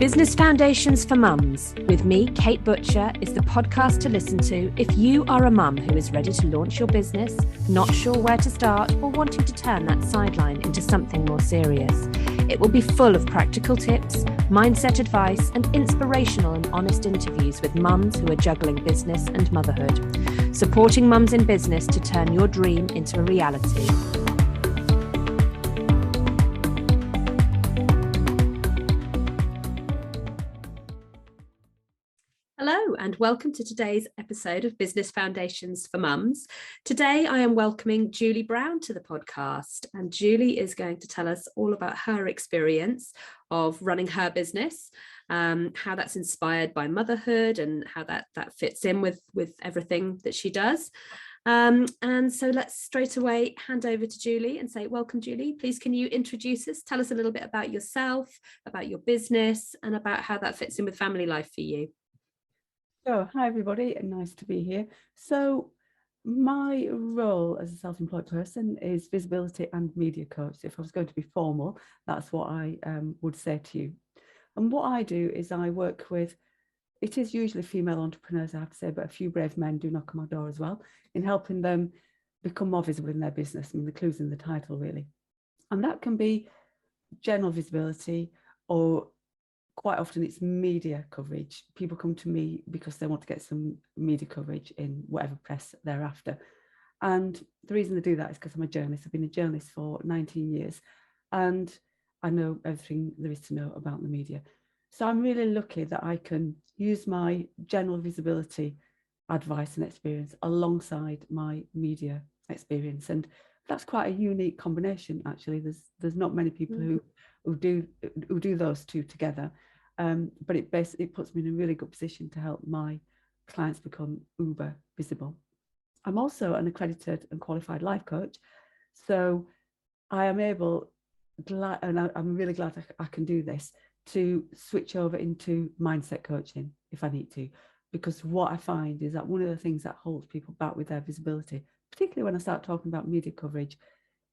Business Foundations for Mums, with me, Kate Butcher, is the podcast to listen to if you are a mum who is ready to launch your business, not sure where to start, or wanting to turn that sideline into something more serious. It will be full of practical tips, mindset advice, and inspirational and honest interviews with mums who are juggling business and motherhood, supporting mums in business to turn your dream into a reality. Hello and welcome to today's episode of Business Foundations for Mums. Today I am welcoming Julie Brown to the podcast, and Julie is going to tell us all about her experience of running her business, how that's inspired by motherhood and how that fits in with everything that she does. And so let's straight away hand over to Julie and say, welcome, Julie. Please, can you introduce us? Tell us a little bit about yourself, about your business, and about how that fits in with family life for you. Oh, hi everybody, and nice to be here. So my role as a self-employed person is visibility and media coach. If I was going to be formal, that's what I would say to you. And what I do is I work with, it is usually female entrepreneurs, I have to say, but a few brave men do knock on my door as well, in helping them become more visible in their business. I mean, the clue's in the title, really. And that can be general visibility, or quite often it's media coverage. People come to me because they want to get some media coverage in whatever press they're after. And the reason they do that is because I'm a journalist. I've been a journalist for 19 years and I know everything there is to know about the media. So I'm really lucky that I can use my general visibility advice and experience alongside my media experience. And that's quite a unique combination, actually. There's not many people who do those two together. But it puts me in a really good position to help my clients become uber visible. I'm also an accredited and qualified life coach, so I am able, and I'm really glad I can do this, to switch over into mindset coaching if I need to, because what I find is that one of the things that holds people back with their visibility, particularly when I start talking about media coverage,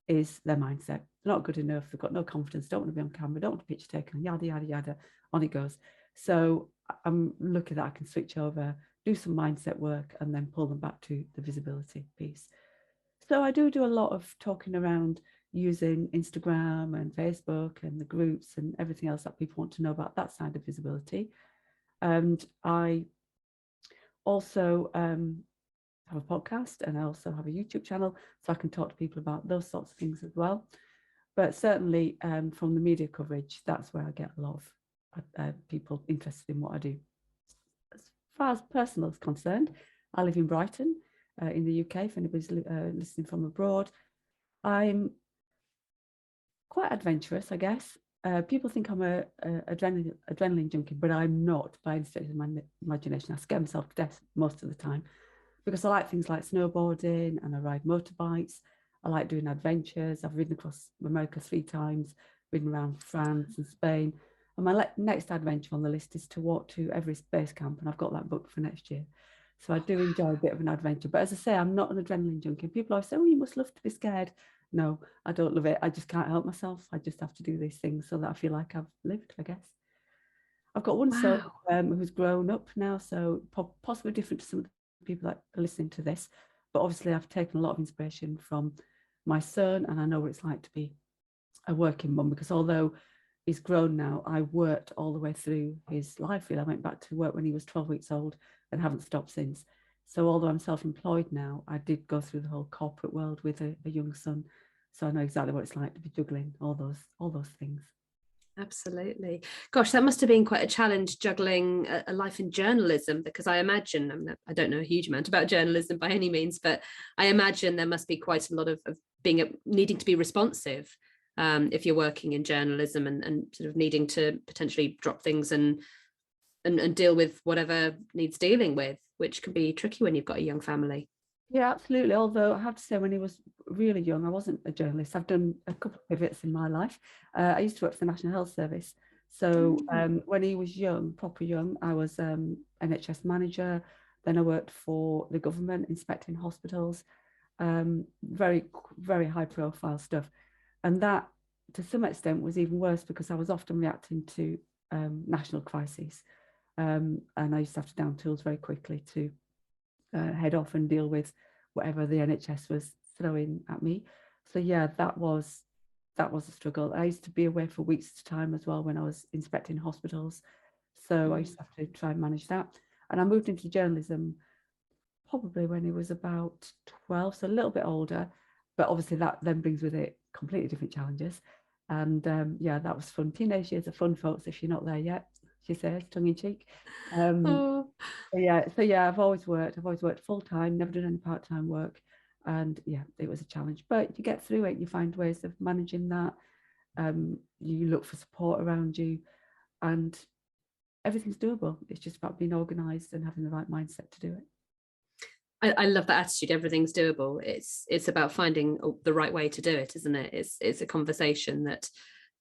is their mindset. They're not good enough, they've got no confidence, don't want to be on camera, don't want a picture taken, yada, yada, yada, on it goes. So I'm lucky that I can switch over, do some mindset work, and then pull them back to the visibility piece. So I do a lot of talking around using Instagram and Facebook and the groups and everything else that people want to know about that side of visibility. And I also have a podcast, and I also have a YouTube channel, so I can talk to people about those sorts of things as well. But certainly from the media coverage, that's where I get a lot of people interested in what I do. As far as personal is concerned, I live in Brighton in the UK, if anybody's listening from abroad. I'm quite adventurous, I guess. People think I'm a adrenaline junkie, but I'm not by any stretch of my imagination. I scare myself to death most of the time, because I like things like snowboarding and I ride motorbikes. I like doing adventures. I've ridden across America 3 times, ridden around France and Spain. And my next adventure on the list is to walk to Everest Base Camp, and I've got that booked for next year. So I do enjoy a bit of an adventure. But as I say, I'm not an adrenaline junkie. People always say, oh, you must love to be scared. No, I don't love it. I just can't help myself. I just have to do these things so that I feel like I've lived, I guess. I've got one son who's grown up now, so possibly different to some of the people that are listening to this, but obviously I've taken a lot of inspiration from my son, and I know what it's like to be a working mum, because although he's grown now, I worked all the way through his life. I went back to work when he was 12 weeks old and haven't stopped since. So although I'm self-employed now, I did go through the whole corporate world with a young son, so I know exactly what it's like to be juggling all those things. Absolutely. Gosh, that must have been quite a challenge, juggling a life in journalism, because I imagine, I don't know a huge amount about journalism by any means, but I imagine there must be quite a lot of needing to be responsive if you're working in journalism, and sort of needing to potentially drop things and deal with whatever needs dealing with, which can be tricky when you've got a young family. Yeah, absolutely. Although I have to say, when he was really young, I wasn't a journalist. I've done a couple of pivots in my life. I used to work for the National Health Service. So when he was young, proper young, I was NHS manager. Then I worked for the government, inspecting hospitals. Very, very high profile stuff. And that, to some extent, was even worse, because I was often reacting to national crises. And I used to have to down tools very quickly to head off and deal with whatever the NHS was throwing at me. So yeah, that was a struggle. I used to be away for weeks at a time as well when I was inspecting hospitals. So I used to have to try and manage that. And I moved into journalism probably when he was about 12, so a little bit older. But obviously that then brings with it completely different challenges. And yeah, that was fun. Teenage years are fun, folks, if you're not there yet, she says, tongue in cheek. Oh. So yeah, I've always worked full time, never done any part-time work. And yeah, it was a challenge, but you get through it. You find ways of managing that. You look for support around you, and everything's doable. It's just about being organized and having the right mindset to do it. I love that attitude. Everything's doable. It's about finding the right way to do it, isn't it? It's a conversation that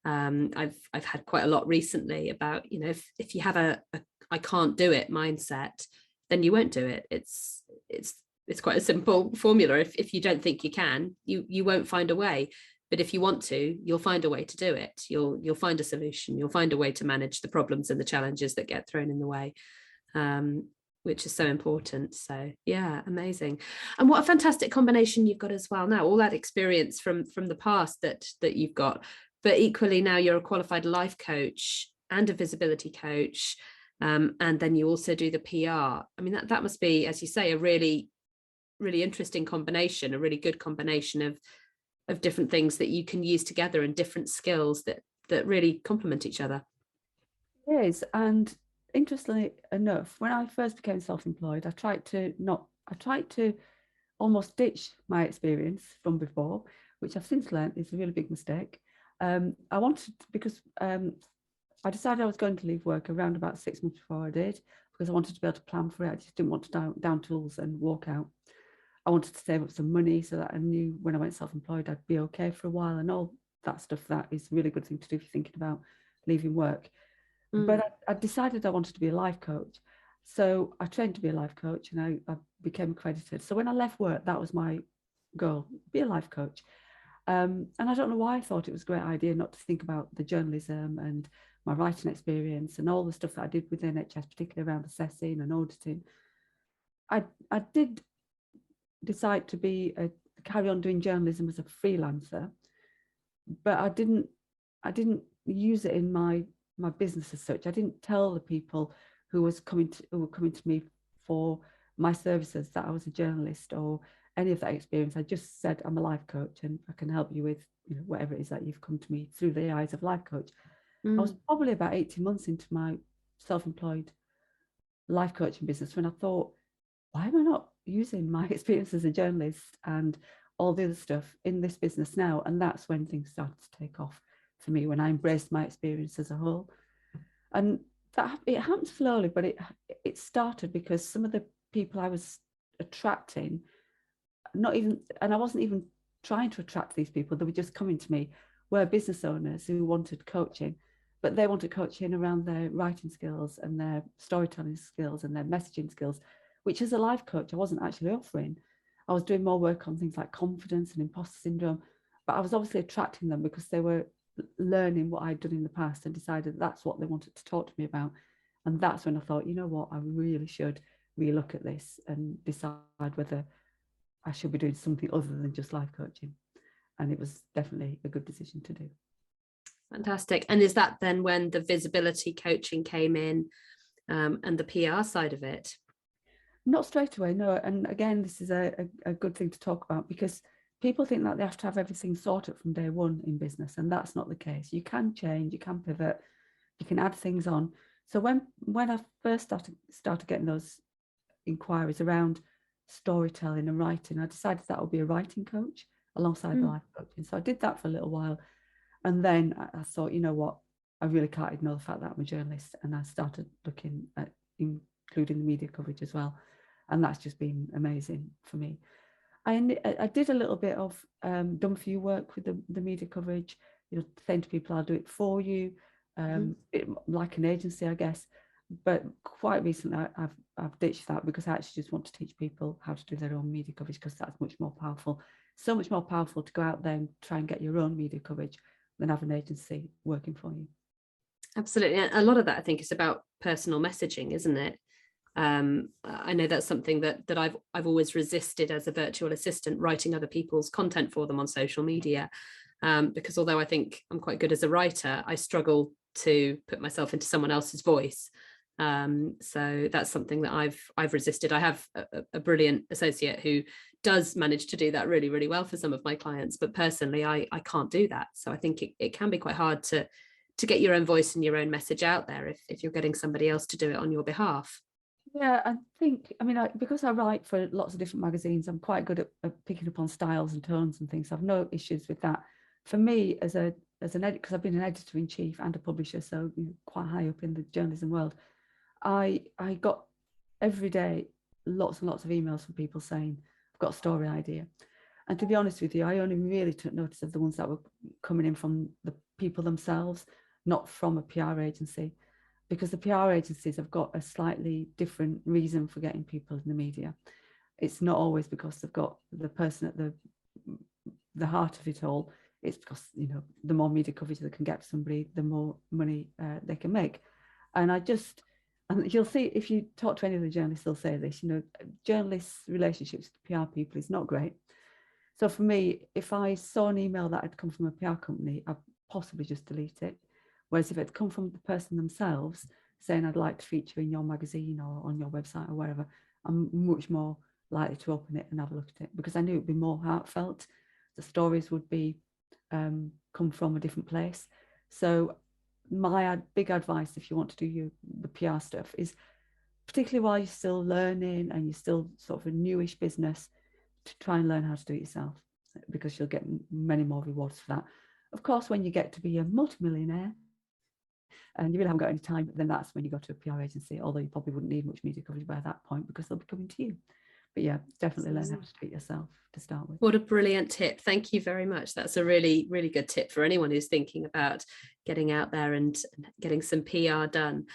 I've had quite a lot recently about, you know, if you have a I can't do it mindset, then you won't do it. It's quite a simple formula. If you don't think you can, you won't find a way. But if you want to, you'll find a way to do it. You'll find a solution. You'll find a way to manage the problems and the challenges that get thrown in the way. Which is so important. So yeah, amazing. And what a fantastic combination you've got as well now, all that experience from the past that you've got, but equally now you're a qualified life coach and a visibility coach, and then you also do the PR. I mean, that must be, as you say, a really, really interesting combination, a really good combination of different things that you can use together and different skills that really complement each other. It is. And interestingly enough, when I first became self-employed, I tried to almost ditch my experience from before, which I've since learned is a really big mistake. Because I decided I was going to leave work around about 6 months before I did, because I wanted to be able to plan for it. I just didn't want to down tools and walk out. I wanted to save up some money so that I knew when I went self-employed, I'd be okay for a while, and all that stuff. That is a really good thing to do if you're thinking about leaving work. But I decided I wanted to be a life coach. So I trained to be a life coach, and I became accredited. So when I left work, that was my goal, be a life coach. And I don't know why I thought it was a great idea not to think about the journalism and my writing experience and all the stuff that I did with the NHS, particularly around assessing and auditing. I did decide to carry on doing journalism as a freelancer, but I didn't use it in my business as such. I didn't tell the people who were coming to me for my services that I was a journalist or any of that experience. I just said I'm a life coach and I can help you with, you know, whatever it is that you've come to me through the eyes of life coach. I was probably about 18 months into my self-employed life coaching business when I thought, why am I not using my experience as a journalist and all the other stuff in this business now? And that's when things started to take off for me, when I embraced my experience as a whole. And that it happened slowly, but it started because some of the people I was attracting, and I wasn't even trying to attract these people, they were just coming to me, were business owners who wanted coaching, but they wanted coaching around their writing skills and their storytelling skills and their messaging skills, which as a life coach, I wasn't actually offering. I was doing more work on things like confidence and imposter syndrome, but I was obviously attracting them because they were learning what I'd done in the past and decided that's what they wanted to talk to me about. And that's when I thought, you know what, I really should relook at this and decide whether I should be doing something other than just life coaching. And it was definitely a good decision to do. Fantastic. And is that then when the visibility coaching came in, and the PR side of it? Not straight away, no. And again, this is a good thing to talk about, because people think that they have to have everything sorted from day one in business, and that's not the case. You can change, you can pivot, you can add things on. So when I first started getting those inquiries around storytelling and writing, I decided that would be a writing coach alongside the life coaching. So I did that for a little while, and then I thought, you know what, I really can't ignore the fact that I'm a journalist, and I started looking at including the media coverage as well, and that's just been amazing for me. I did a little bit of done for you work with the media coverage, you know, saying to people, I'll do it for you, like an agency, I guess. But quite recently, I've ditched that because I actually just want to teach people how to do their own media coverage, because that's much more powerful. So much more powerful to go out there and try and get your own media coverage than have an agency working for you. Absolutely. And a lot of that, I think, is about personal messaging, isn't it? I know that's something that I've always resisted as a virtual assistant, writing other people's content for them on social media, because although I think I'm quite good as a writer, I struggle to put myself into someone else's voice. So that's something that I've resisted. I have a brilliant associate who does manage to do that really, really well for some of my clients, but personally, I can't do that. So I think it can be quite hard to get your own voice and your own message out there if you're getting somebody else to do it on your behalf. Yeah, I think, I mean, because I write for lots of different magazines, I'm quite good at picking up on styles and tones and things. I've no issues with that. For me, as an editor, because I've been an editor-in-chief and a publisher, so quite high up in the journalism world, I got every day lots and lots of emails from people saying, I've got a story idea. And to be honest with you, I only really took notice of the ones that were coming in from the people themselves, not from a PR agency, because the PR agencies have got a slightly different reason for getting people in the media. It's not always because they've got the person at the heart of it all. It's because, you know, the more media coverage they can get for somebody, the more money they can make. And you'll see, if you talk to any of the journalists, they'll say this, you know, journalists' relationships with PR people is not great. So for me, if I saw an email that had come from a PR company, I'd possibly just delete it. Whereas if it had come from the person themselves saying, I'd like to feature in your magazine or on your website or wherever, I'm much more likely to open it and have a look at it, because I knew it'd be more heartfelt. The stories would be come from a different place. So my big advice, if you want to do the PR stuff, is particularly while you're still learning and you're still sort of a newish business, to try and learn how to do it yourself, because you'll get many more rewards for that. Of course, when you get to be a multimillionaire and you really haven't got any time, then that's when you go to a PR agency, although you probably wouldn't need much media coverage by that point because they'll be coming to you. But yeah, definitely learn how to do it yourself to start with. What a brilliant tip. Thank you very much. That's a really, really good tip for anyone who's thinking about getting out there and getting some PR done.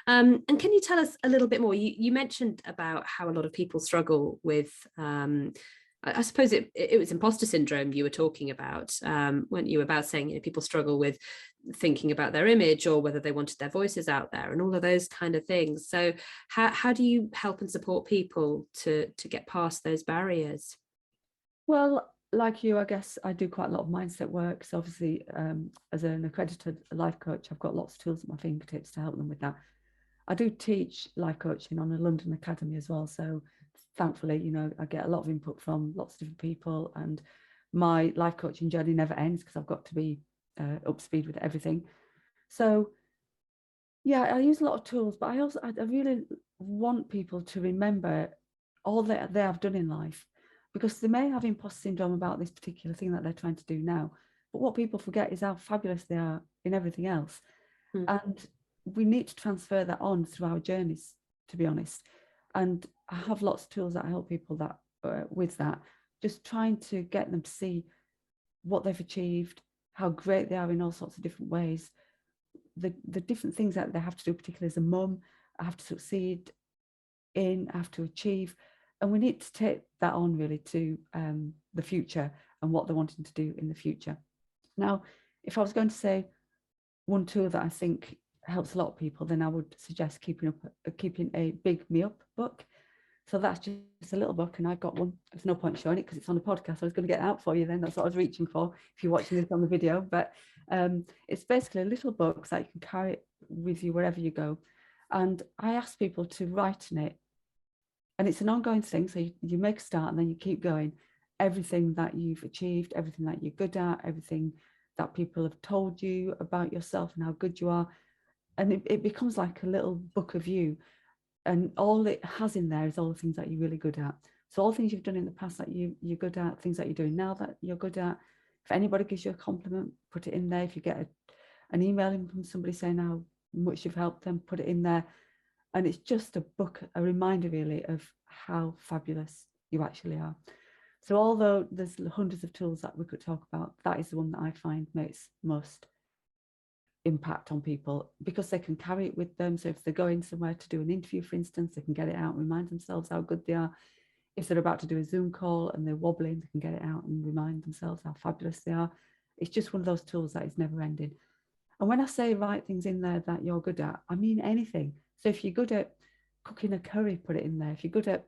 And can you tell us a little bit more? You mentioned about how a lot of people struggle with, I suppose it was imposter syndrome you were talking about, weren't you, about saying, you know, people struggle with thinking about their image or whether they wanted their voices out there and all of those kind of things. So how do you help and support people to get past those barriers? Well, like you, I guess I do quite a lot of mindset work. So obviously, as an accredited life coach, I've got lots of tools at my fingertips to help them with that. I do teach life coaching on a London academy as well. So thankfully, you know, I get a lot of input from lots of different people, and my life coaching journey never ends because I've got to be up to speed with everything. So yeah, I use a lot of tools, but I really want people to remember all that they have done in life, because they may have imposter syndrome about this particular thing that they're trying to do now. But what people forget is how fabulous they are in everything else. And we need to transfer that on through our journeys, to be honest. And I have lots of tools that help people that with that, just trying to get them to see what they've achieved, how great they are in all sorts of different ways, the different things that they have to do, particularly as a mum, I have to succeed in, I have to achieve. And we need to take that on really to the future and what they're wanting to do in the future. Now, if I was going to say one tool that I think helps a lot of people, then I would suggest keeping a Big Me Up book. So that's just a little book, and I've got one. There's no point showing it because it's on a podcast. I was going to get it out for you then. That's what I was reaching for if you're watching this on the video. But it's basically a little book that you can carry with you wherever you go. And I ask people to write in it. And it's an ongoing thing. So you make a start and then you keep going. Everything that you've achieved, everything that you're good at, everything that people have told you about yourself and how good you are. And it becomes like a little book of you. And all it has in there is all the things that you're really good at. So all things you've done in the past that you're good at, things that you're doing now that you're good at. If anybody gives you a compliment, put it in there. If you get an email in from somebody saying how much you've helped them, put it in there. And it's just a book, a reminder really of how fabulous you actually are. So although there's hundreds of tools that we could talk about, that is the one that I find makes most impact on people, because they can carry it with them. So if they're going somewhere to do an interview, for instance, they can get it out and remind themselves how good they are. If they're about to do a Zoom call and they're wobbling, they can get it out and remind themselves how fabulous they are. It's just one of those tools that is never ending. And when I say write things in there that you're good at, I mean anything. So if you're good at cooking a curry, put it in there. If you're good at,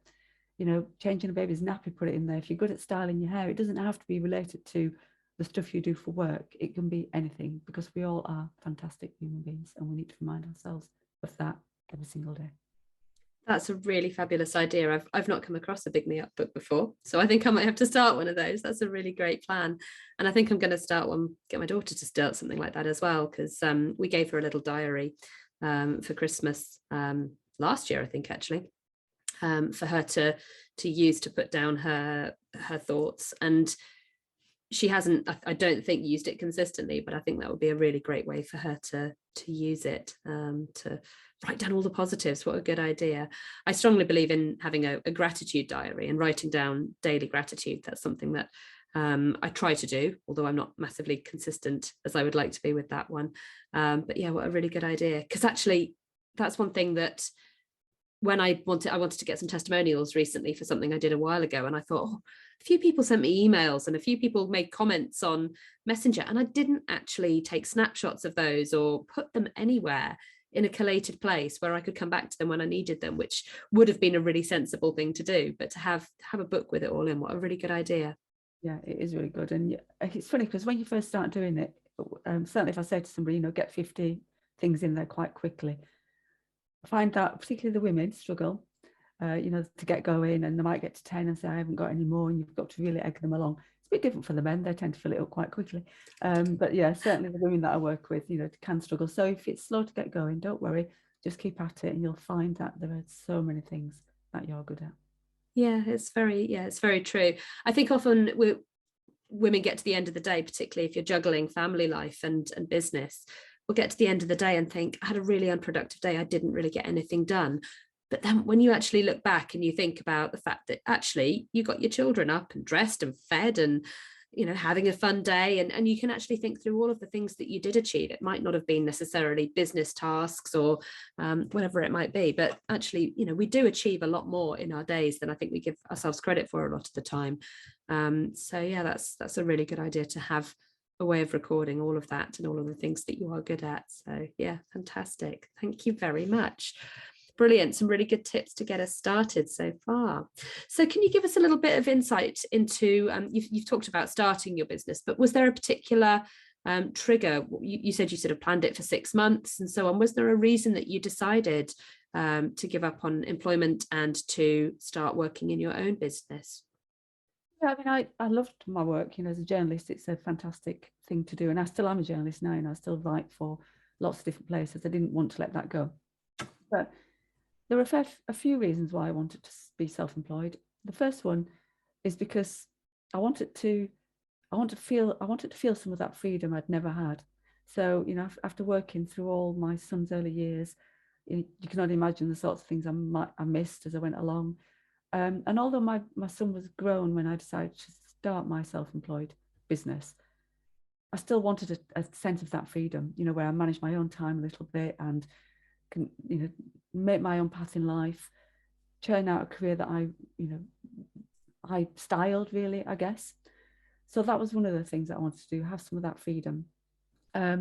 changing a baby's nappy, put it in there. If you're good at styling your hair, it doesn't have to be related to the stuff you do for work. It can be anything, because we all are fantastic human beings, and we need to remind ourselves of that every single day. That's a really fabulous idea. I've not come across a Big Me Up book before, so I think I might have to start one of those. That's a really great plan, and I think I'm going to start one. Get my daughter to start something like that as well, because we gave her a little diary for Christmas last year, I think, actually, for her to use to put down her thoughts. And she hasn't, I don't think, used it consistently, but I think that would be a really great way for her to use it, to write down all the positives. What a good idea. I strongly believe in having a gratitude diary and writing down daily gratitude. That's something that I try to do, although I'm not massively consistent as I would like to be with that one. But yeah, what a really good idea. Because actually, that's one thing that when I wanted to get some testimonials recently for something I did a while ago, and I thought, oh, a few people sent me emails and a few people made comments on Messenger, and I didn't actually take snapshots of those or put them anywhere in a collated place where I could come back to them when I needed them, which would have been a really sensible thing to do. But to have a book with it all in, what a really good idea. Yeah, it is really good. And it's funny, because when you first start doing it, certainly if I say to somebody, get 50 things in there quite quickly, I find that particularly the women struggle, to get going, and they might get to 10 and say, I haven't got any more, and you've got to really egg them along. It's a bit different for the men. They tend to fill it up quite quickly. But yeah, certainly the women that I work with, can struggle. So if it's slow to get going, don't worry, just keep at it, and you'll find that there are so many things that you're good at. Yeah, it's very true. I think often women get to the end of the day, particularly if you're juggling family life and business, we'll get to the end of the day and think, I had a really unproductive day. I didn't really get anything done. But then when you actually look back and you think about the fact that actually you got your children up and dressed and fed and, having a fun day, and you can actually think through all of the things that you did achieve. It might not have been necessarily business tasks or whatever it might be, but actually, we do achieve a lot more in our days than I think we give ourselves credit for a lot of the time. So yeah, that's a really good idea, to have a way of recording all of that and all of the things that you are good at. So yeah, fantastic. Thank you very much. Brilliant. Some really good tips to get us started so far. So can you give us a little bit of insight into, you've talked about starting your business, but was there a particular trigger? You said you sort of planned it for 6 months and so on. Was there a reason that you decided to give up on employment and to start working in your own business? Yeah, I mean, I loved my work, as a journalist. It's a fantastic thing to do. And I still am a journalist now, and I still write for lots of different places. I didn't want to let that go. But there were a few reasons why I wanted to be self-employed. The first one is because I wanted to feel some of that freedom I'd never had. So, after working through all my son's early years, you can only imagine the sorts of things I missed as I went along. And although my son was grown when I decided to start my self-employed business, I still wanted a sense of that freedom, where I manage my own time a little bit and can, make my own path in life, churn out a career that I styled, really, I guess. So that was one of the things that I wanted to do, have some of that freedom. I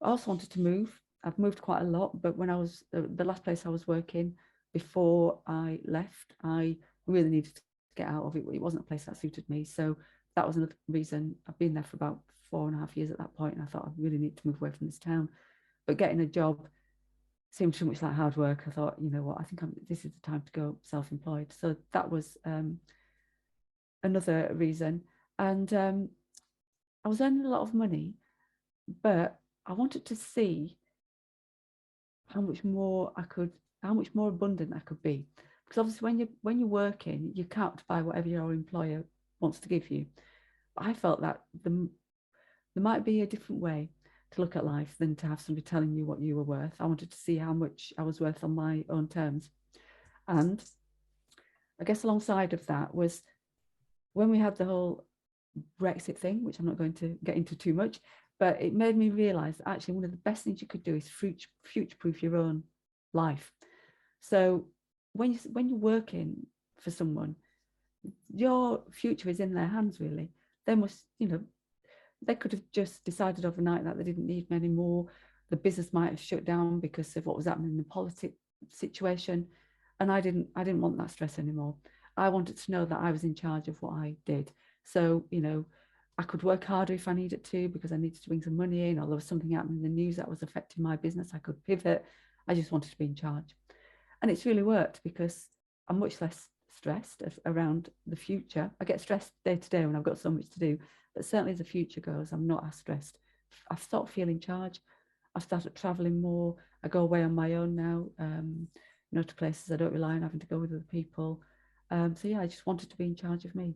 also wanted to move. I've moved quite a lot, but when I was the last place I was working before I left, I really needed to get out of it. It wasn't a place that suited me. So that was another reason. I've been there for about 4.5 years at that point, and I thought I really need to move away from this town. But getting a job seemed too much like hard work. I thought, you know what, I think this is the time to go self-employed. So that was another reason. And I was earning a lot of money, but I wanted to see how much more abundant I could be. Because obviously when you're working, you can't buy whatever your employer wants to give you. But I felt that there might be a different way to look at life than to have somebody telling you what you were worth. I wanted to see how much I was worth on my own terms. And I guess alongside of that was when we had the whole Brexit thing, which I'm not going to get into too much, but it made me realize that actually one of the best things you could do is future-proof your own life. So when you're working for someone, your future is in their hands, really. They must, they could have just decided overnight that they didn't need me anymore. The business might have shut down because of what was happening in the politics situation. And I didn't want that stress anymore. I wanted to know that I was in charge of what I did. So, you know, I could work harder if I needed to because I needed to bring some money in, or there was something happening in the news that was affecting my business. I could pivot. I just wanted to be in charge. And it's really worked because I'm much less stressed around the future. I get stressed day to day when I've got so much to do, but certainly as the future goes, I'm not as stressed. I've stopped feeling charged. I've started traveling more. I go away on my own now, you know, to places I don't rely on having to go with other people. So yeah, I just wanted to be in charge of me.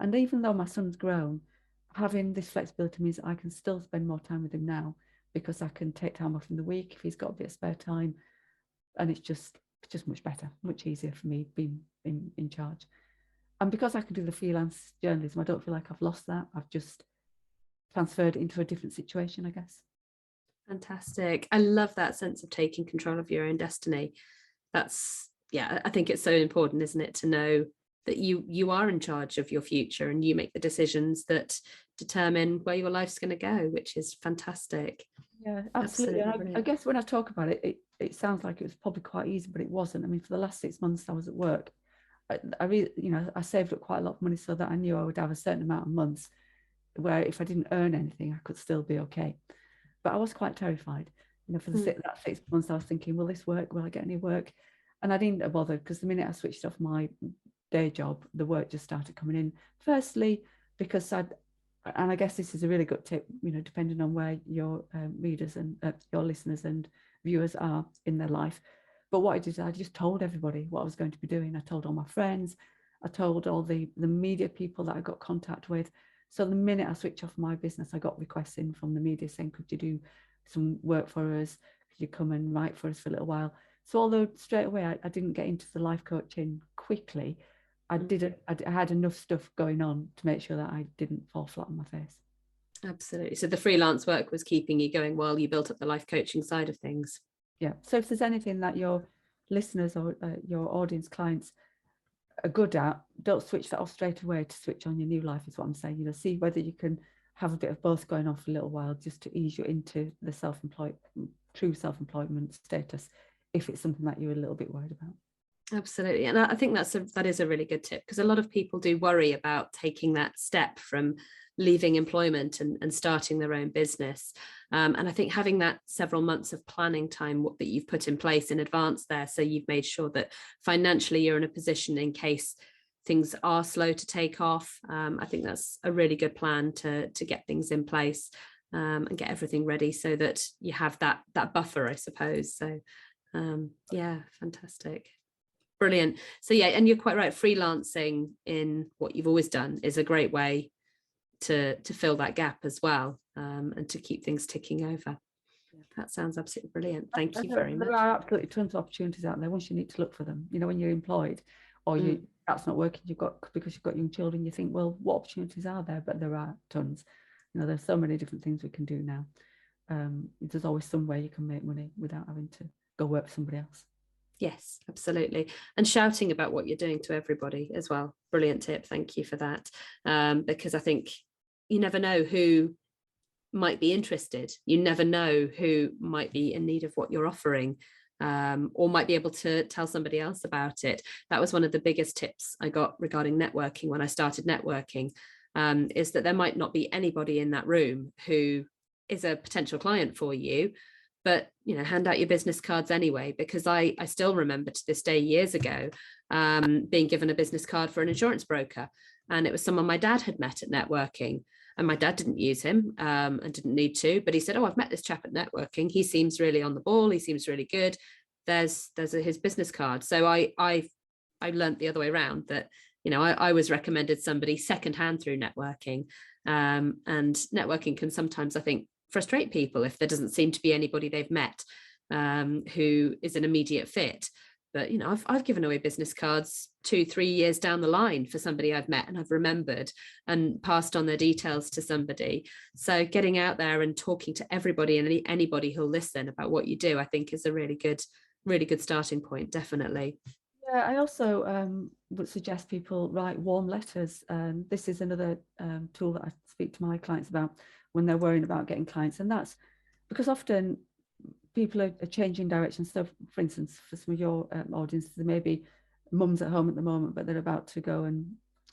And even though my son's grown, having this flexibility means I can still spend more time with him now because I can take time off in the week if he's got a bit of spare time. And it's just much better, much easier for me being in charge. And because I can do the freelance journalism, I don't feel like I've lost that. I've just transferred it into a different situation, I guess. Fantastic. I love that sense of taking control of your own destiny. That's, yeah, I think it's so important, isn't it, to know that you are in charge of your future and you make the decisions that determine where your life's going to go, which is fantastic. Yeah, absolutely. I guess when I talk about it, it sounds like it was probably quite easy, but it wasn't. I mean, for the last 6 months I was at work, I really, you know, I saved up quite a lot of money so that I knew I would have a certain amount of months where if I didn't earn anything, I could still be okay. But I was quite terrified. You know, for that 6 months, I was thinking, will this work? Will I get any work? And I didn't bother because the minute I switched off my day job, the work just started coming in. Firstly, because and I guess this is a really good tip, you know, depending on where your readers and your listeners and viewers are in their life. But what I did, I just told everybody what I was going to be doing. I told all my friends, I told all the media people that I got contact with. So the minute I switched off my business, I got requests in from the media saying, could you do some work for us? Could you come and write for us for a little while? So although straight away I didn't get into the life coaching quickly, I had enough stuff going on to make sure that I didn't fall flat on my face. Absolutely. So the freelance work was keeping you going while you built up the life coaching side of things. Yeah. So if there's anything that your listeners or your audience clients are good at, don't switch that off straight away to switch on your new life, is what I'm saying. You know, see whether you can have a bit of both going on for a little while just to ease you into the true self-employment status if it's something that you're a little bit worried about. Absolutely. And I think that is a really good tip, because a lot of people do worry about taking that step from leaving employment and starting their own business. And I think having that several months of planning time that you've put in place in advance there, so you've made sure that financially you're in a position in case things are slow to take off. I think that's a really good plan to get things in place and get everything ready so that you have that buffer, I suppose. So yeah, fantastic. Brilliant. So yeah, and you're quite right. Freelancing in what you've always done is a great way to fill that gap as well, and to keep things ticking over. That sounds absolutely brilliant. Thank you very much. There are absolutely tons of opportunities out there once you need to look for them. You know, when you're employed or that's not working, because you've got young children, you think, well, what opportunities are there? But there are tons. You know, there's so many different things we can do now. There's always some way you can make money without having to go work for somebody else. Yes, absolutely. And shouting about what you're doing to everybody as well. Brilliant tip. Thank you for that. Because I think you never know who might be interested. You never know who might be in need of what you're offering, or might be able to tell somebody else about it. That was one of the biggest tips I got regarding networking when I started networking, is that there might not be anybody in that room who is a potential client for you, but you know, hand out your business cards anyway, because I still remember to this day, years ago, being given a business card for an insurance broker, and it was someone my dad had met at networking, and my dad didn't use him and didn't need to, but he said, oh, I've met this chap at networking, he seems really on the ball, he seems really good, there's his business card. So I learned the other way around, that you know, I was recommended somebody secondhand through networking, and networking can sometimes, I think, frustrate people if there doesn't seem to be anybody they've met who is an immediate fit. But you know, I've given away business cards 2-3 years down the line for somebody I've met and I've remembered and passed on their details to somebody. So getting out there and talking to everybody and anybody who'll listen about what you do, I think is a really good starting point. Definitely. I also would suggest people write warm letters. This is another tool that I speak to my clients about when they're worrying about getting clients. And that's because often people are changing directions. So, for instance, for some of your audiences, there may be mums at home at the moment, but they're about to go and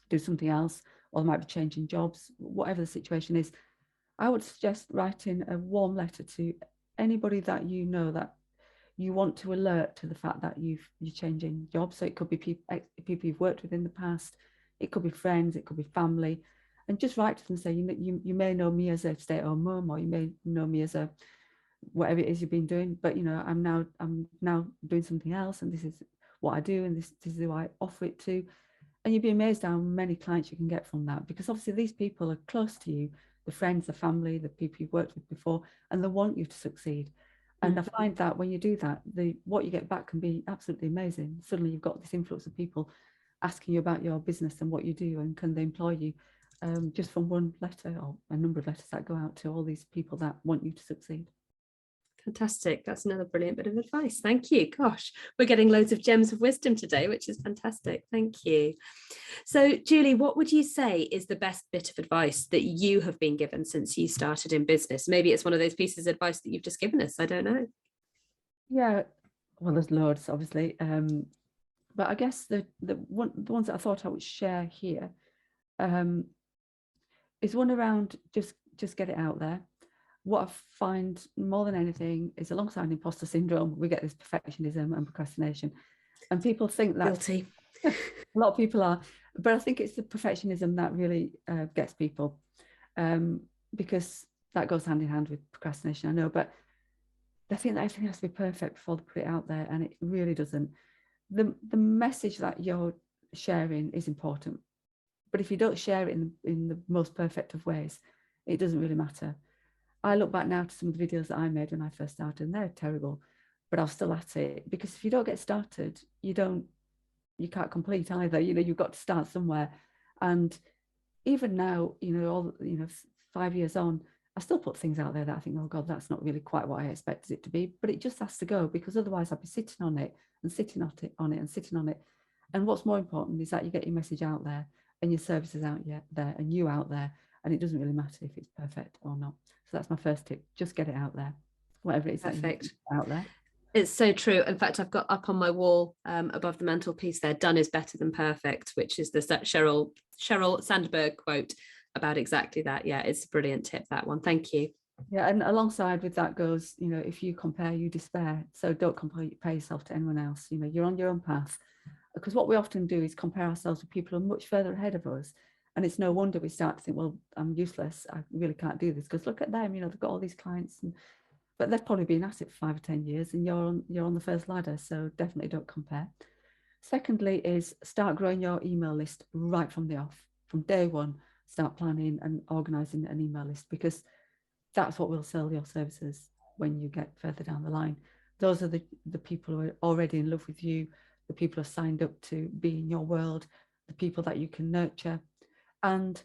do something else, or they might be changing jobs, whatever the situation is. I would suggest writing a warm letter to anybody that you know that you want to alert to the fact that you're changing jobs. So it could be people you've worked with in the past, it could be friends, it could be family, and just write to them and say, you may know me as a stay-at-home mum, or you may know me as a whatever it is you've been doing, but I'm now doing something else, and this is what I do, and this is who I offer it to. And you'd be amazed how many clients you can get from that, because obviously these people are close to you, the friends, the family, the people you've worked with before, and they want you to succeed. And I find that when you do that, what you get back can be absolutely amazing. Suddenly you've got this influx of people asking you about your business and what you do, and can they employ you, just from one letter or a number of letters that go out to all these people that want you to succeed. Fantastic. That's another brilliant bit of advice. Thank you. Gosh, we're getting loads of gems of wisdom today, which is fantastic. Thank you. So, Julie, what would you say is the best bit of advice that you have been given since you started in business? Maybe it's one of those pieces of advice that you've just given us. I don't know. Yeah, well, there's loads, obviously. But I guess the ones that I thought I would share here is one around just get it out there. What I find more than anything is, alongside imposter syndrome, we get this perfectionism and procrastination, and people think that guilty. A lot of people are, but I think it's the perfectionism that really gets people, because that goes hand in hand with procrastination, I know, but they think that everything has to be perfect before they put it out there, and it really doesn't. The message that you're sharing is important, but if you don't share it in the most perfect of ways, it doesn't really matter. I look back now to some of the videos that I made when I first started, and they're terrible, but I'm still at it, because if you don't get started, you can't complete either. You've got to start somewhere. And even now, 5 years on, I still put things out there that I think, oh God, that's not really quite what I expected it to be, but it just has to go, because otherwise I'd be sitting on it and sitting on it and sitting on it. And what's more important is that you get your message out there, and your services out there, and you out there, and it doesn't really matter if it's perfect or not. So that's my first tip. Just get it out there, whatever it is. Perfect. Out there. It's so true. In fact, I've got up on my wall above the mantelpiece there, "Done is better than perfect," which is the Sheryl Sandberg quote about exactly that. Yeah, it's a brilliant tip, that one. Thank you. Yeah, and alongside with that goes, if you compare, you despair. So don't compare yourself to anyone else. You're on your own path. Because what we often do is compare ourselves with people who are much further ahead of us. And it's no wonder we start to think, well, I'm useless. I really can't do this, because look at them, they've got all these clients, but they've probably been at it for 5 or 10 years, and you're on the first ladder. So definitely don't compare. Secondly is start growing your email list right from the off. From day one, start planning and organizing an email list, because that's what will sell your services when you get further down the line. Those are the people who are already in love with you, the people who are signed up to be in your world, the people that you can nurture. And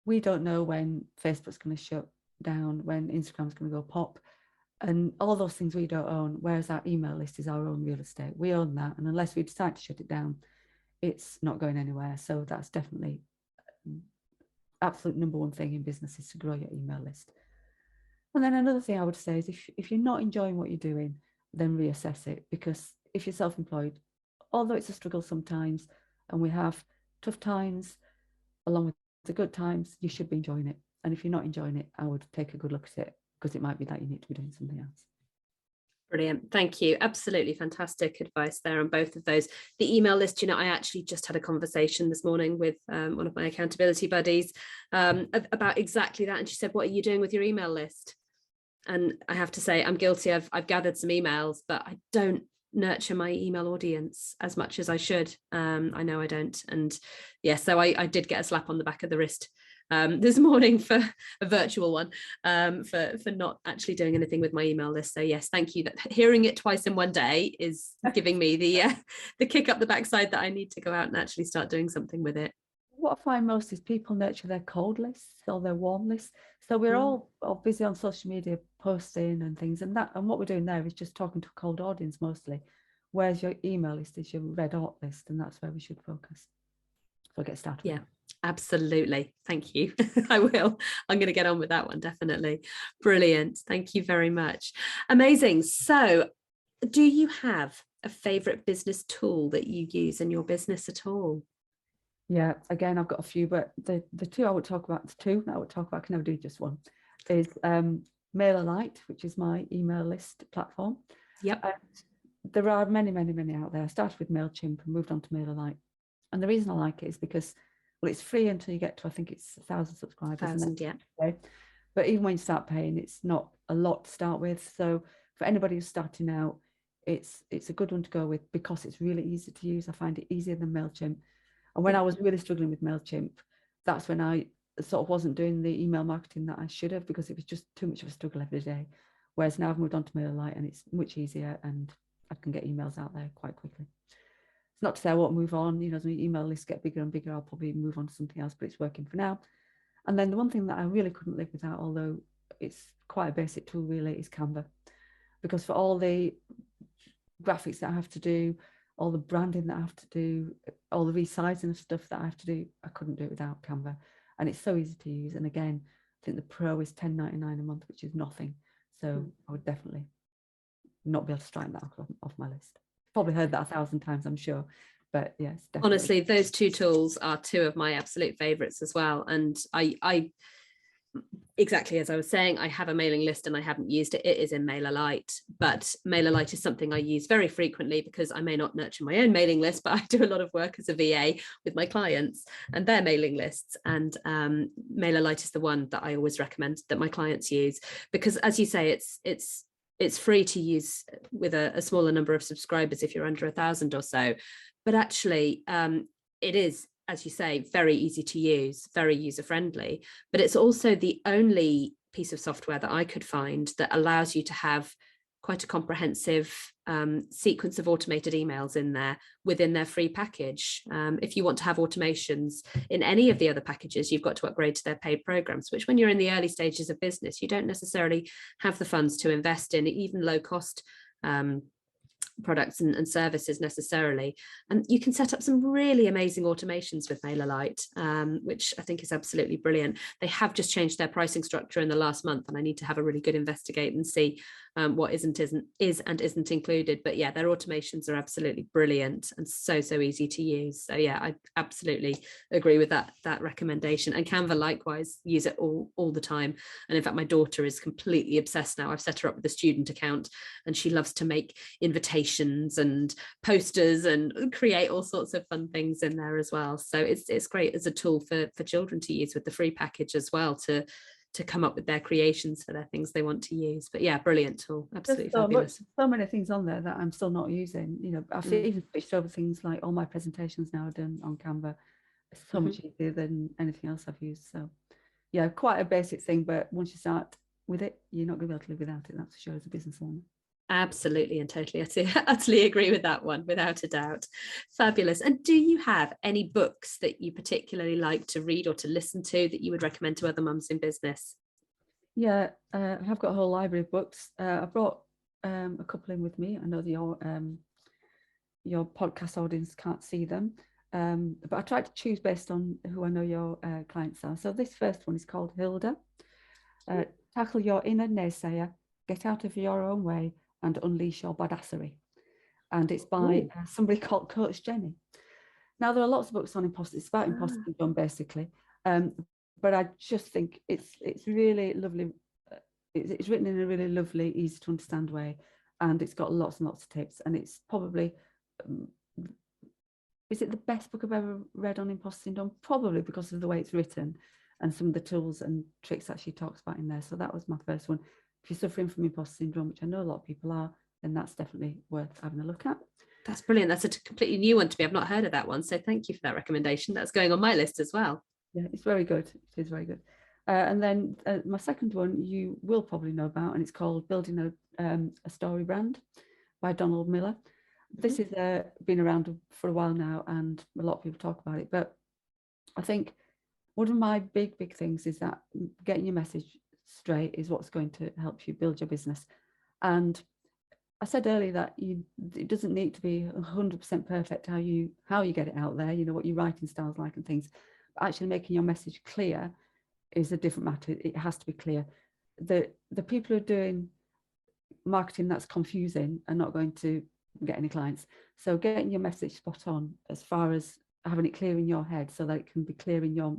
we don't know when Facebook's going to shut down, when Instagram's going to go pop, and all those things we don't own, whereas our email list is our own real estate. We own that, and unless we decide to shut it down, it's not going anywhere. So that's definitely absolute number one thing in business, is to grow your email list. And then another thing I would say is, if you're not enjoying what you're doing, then reassess it, because if you're self-employed, although it's a struggle sometimes, and we have tough times along with the good times, you should be enjoying it. And if you're not enjoying it, I would take a good look at it, because it might be that you need to be doing something else. Brilliant. Thank you. Absolutely fantastic advice there on both of those. The email list, I actually just had a conversation this morning with one of my accountability buddies about exactly that. And she said, "What are you doing with your email list?" And I have to say, I'm guilty. I've gathered some emails, but I don't nurture my email audience as much as I should. I know I don't. And yeah, so I did get a slap on the back of the wrist this morning for a virtual one, for not actually doing anything with my email list. So yes, thank you. That hearing it twice in one day is giving me the kick up the backside that I need to go out and actually start doing something with it. What I find most is people nurture their cold lists or their warm lists. So we're all busy on social media posting and things, and what we're doing there is just talking to a cold audience mostly. whereas your email list is your red hot list, and that's where we should focus. So I'll get started. Yeah, absolutely. Thank you. I will. I'm going to get on with that one, definitely. Brilliant. Thank you very much. Amazing. So do you have a favorite business tool that you use in your business at all? Yeah, again, I've got a few, but the two I would talk about, I can never do just one, is Mailerlite, which is my email list platform. Yep. There are many, many, many out there. I started with MailChimp and moved on to Mailerlite. And the reason I like it is because, well, it's free until you get to, I think it's 1,000 subscribers. 1,000, yeah. Okay. But even when you start paying, it's not a lot to start with. So for anybody who's starting out, it's a good one to go with because it's really easy to use. I find it easier than MailChimp. And when I was really struggling with MailChimp, that's when I sort of wasn't doing the email marketing that I should have, because it was just too much of a struggle every day. Whereas now I've moved on to Mailerlite and it's much easier and I can get emails out there quite quickly. It's not to say I won't move on, as my email lists get bigger and bigger, I'll probably move on to something else, but it's working for now. And then the one thing that I really couldn't live without, although it's quite a basic tool really, is Canva. Because for all the graphics that I have to do, all the branding that I have to do, all the resizing of stuff that I have to do, I couldn't do it without Canva. And it's so easy to use. And again, I think the Pro is $10.99 a month, which is nothing. So I would definitely not be able to strike that off my list. Probably heard that 1,000 times, I'm sure. But yes, definitely. Honestly, those two tools are two of my absolute favorites as well. And I exactly as I was saying, I have a mailing list and I haven't used it. It is in Mailerlite, but Mailerlite is something I use very frequently because I may not nurture my own mailing list, but I do a lot of work as a VA with my clients and their mailing lists. And Mailerlite is the one that I always recommend that my clients use, because as you say, it's free to use with a smaller number of subscribers if you're under 1,000 or so. But actually, it is, as you say, very easy to use, very user-friendly, but it's also the only piece of software that I could find that allows you to have quite a comprehensive sequence of automated emails in there within their free package. If you want to have automations in any of the other packages, you've got to upgrade to their paid programs, which when you're in the early stages of business, you don't necessarily have the funds to invest in, even low cost products and services necessarily. And you can set up some really amazing automations with Mailerlite, which I think is absolutely brilliant. They have just changed their pricing structure in the last month, and I need to have a really good investigate and see what is and isn't included. But yeah, their automations are absolutely brilliant and so easy to use. So yeah, I absolutely agree with that recommendation. And Canva likewise, use it all the time. And in fact, my daughter is completely obsessed now. I've set her up with a student account and she loves to make invitations and posters and create all sorts of fun things in there as well. So it's great as a tool for children to use with the free package as well, to come up with their creations for their things they want to use. But yeah, brilliant tool, absolutely fabulous. So many things on there that I'm still not using. I've even switched over things like all my presentations now are done on Canva. It's so much easier than anything else I've used. So yeah, quite a basic thing, but once you start with it, you're not going to be able to live without it, that's for sure, as a business owner. Absolutely and totally. I utterly agree with that one, without a doubt. Fabulous. And do you have any books that you particularly like to read or to listen to that you would recommend to other mums in business? Yeah, I've got a whole library of books. I brought a couple in with me. I know your podcast audience can't see them, but I tried to choose based on who I know your clients are. So this first one is called Hilda. Tackle your inner naysayer, get out of your own way, and unleash your badassery. And it's by somebody called Coach Jenny. Now, there are lots of books on imposter. It's about imposter syndrome, basically. But I just think it's really lovely. It's written in a really lovely, easy to understand way. And it's got lots and lots of tips. And it's probably, is it the best book I've ever read on imposter syndrome? Probably, because of the way it's written and some of the tools and tricks that she talks about in there. So that was my first one. If you're suffering from imposter syndrome, which I know a lot of people are, then that's definitely worth having a look at. That's brilliant. That's a completely new one to me. I've not heard of that one. So thank you for that recommendation. That's going on my list as well. Yeah, it's very good. It is very good. And then my second one you will probably know about, and it's called Building a Story Brand by Donald Miller. This is been around for a while now, and a lot of people talk about it. But I think one of my big things is that getting your message straight is what's going to help you build your business. And I said earlier that it doesn't need to be 100% perfect how you get it out there, you know, what your writing style's like and things. But actually making your message clear is a different matter. It has to be clear. The people who are doing marketing that's confusing are not going to get any clients. So getting your message spot on as far as having it clear in your head so that it can be clear in your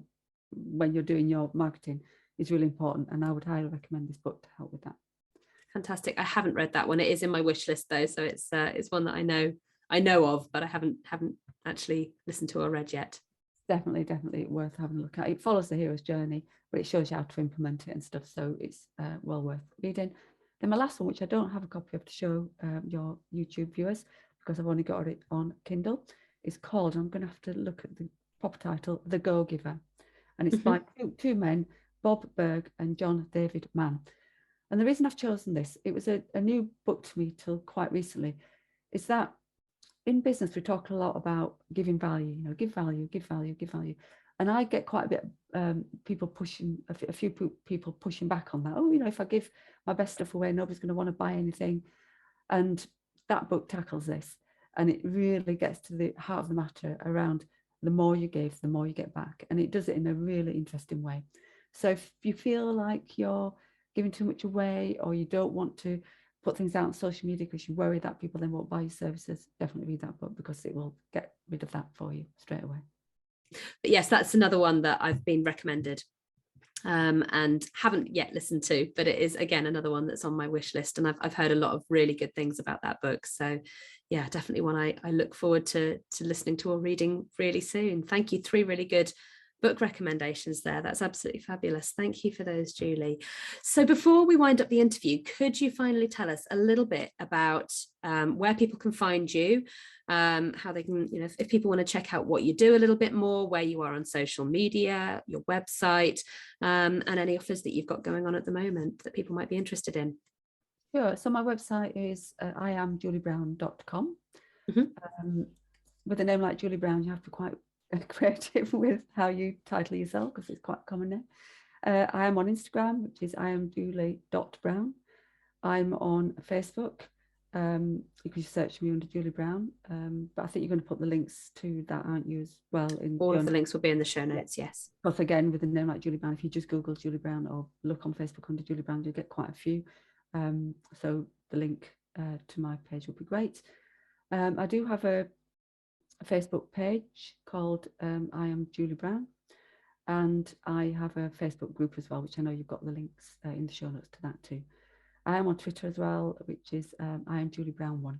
when you're doing your marketing is really important. And I would highly recommend this book to help with that. Fantastic. I haven't read that one. It is in my wish list though, so it's one that I know of, but I haven't actually listened to or read yet. Definitely worth having a look at. It follows the hero's journey, but it shows you how to implement it and stuff. So it's well worth reading. Then my last one, which I don't have a copy of to show your YouTube viewers because I've only got it on Kindle, is called, I'm going to have to look at the proper title, The Go-Giver. And it's by two men, Bob Berg and John David Mann. And the reason I've chosen this, it was a new book to me till quite recently, is that in business, we talk a lot about giving value, you know, give value. And I get quite a bit people pushing, a few people pushing back on that. Oh, you know, if I give my best stuff away, nobody's going to want to buy anything. And that book tackles this. And it really gets to the heart of the matter around the more you give, the more you get back. And it does it in a really interesting way. So if you feel like you're giving too much away, or you don't want to put things out on social media because you worry that people then won't buy your services, definitely read that book because it will get rid of that for you straight away. But yes, that's another one that I've been recommended and haven't yet listened to, but it is again another one that's on my wish list, and I've heard a lot of really good things about that book. So yeah, definitely one I look forward to listening to or reading really soon. Thank you. 3 really good book recommendations there. That's absolutely fabulous. Thank you for those, Julie. So before we wind up the interview, could you finally tell us a little bit about where people can find you, how they can, you know, if people want to check out what you do a little bit more, where you are on social media, your website, and any offers that you've got going on at the moment that people might be interested in? Sure. So my website is iamjuliebrown.com. With a name like Julie Brown, you have to be quite creative with how you title yourself because it's quite a common name. I am on Instagram, which is iamjulie.brown. I'm on Facebook. You can search me under Julie Brown, but I think you're going to put the links to that, aren't you, as well? All of the links will be in the show notes, yes. But again, with a name like Julie Brown, if you just Google Julie Brown or look on Facebook under Julie Brown, you'll get quite a few. So the link to my page will be great. I do have a Facebook page called I Am Julie Brown, and I have a Facebook group as well, which I know you've got the links in the show notes to that too. I am on Twitter as well, which is I Am Julie Brown 1.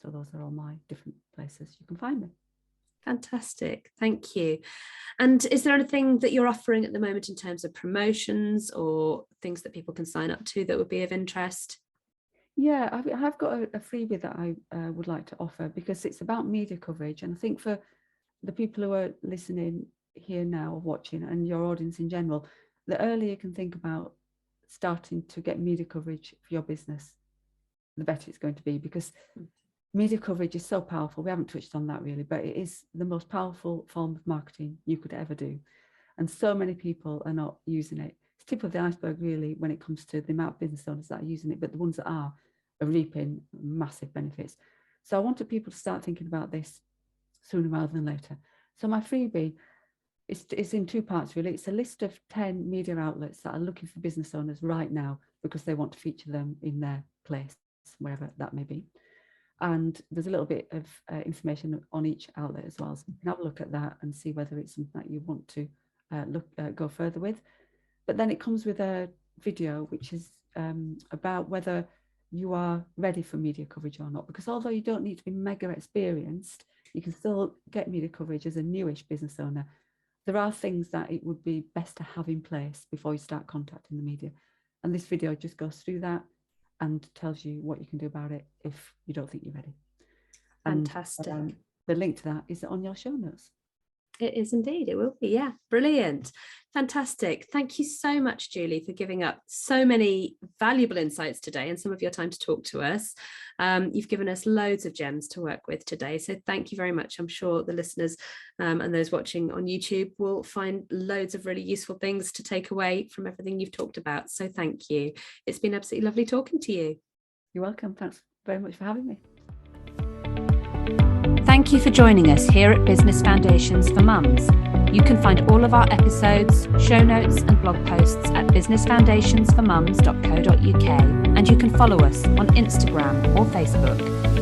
So those are all my different places you can find me. Fantastic, thank you. And is there anything that you're offering at the moment in terms of promotions or things that people can sign up to that would be of interest? Yeah, I've got a freebie that I would like to offer because it's about media coverage. And I think for the people who are listening here now or watching, and your audience in general, the earlier you can think about starting to get media coverage for your business, the better it's going to be, because media coverage is so powerful. We haven't touched on that really, but it is the most powerful form of marketing you could ever do. And so many people are not using it. It's tip of the iceberg really when it comes to the amount of business owners that are using it, but the ones that are reaping massive benefits. So I wanted people to start thinking about this sooner rather than later. So my freebie is in 2 parts really. It's a list of 10 media outlets that are looking for business owners right now because they want to feature them in their place, wherever that may be. And there's a little bit of information on each outlet as well. So you can have a look at that and see whether it's something that you want to go further with. But then it comes with a video which is about whether you are ready for media coverage or not, because although you don't need to be mega experienced, you can still get media coverage as a newish business owner. There are things that it would be best to have in place before you start contacting the media. And this video just goes through that and tells you what you can do about it if you don't think you're ready. Fantastic. And the link to that is on your show notes. It is indeed. It will be. Yeah. Brilliant. Fantastic. Thank you so much, Julie, for giving up so many valuable insights today and some of your time to talk to us. You've given us loads of gems to work with today. So thank you very much. I'm sure the listeners and those watching on YouTube will find loads of really useful things to take away from everything you've talked about. So thank you. It's been absolutely lovely talking to you. You're welcome. Thanks very much for having me. Thank you for joining us here at Business Foundations for Mums. You can find all of our episodes, show notes and blog posts at businessfoundationsformums.co.uk, and you can follow us on Instagram or Facebook.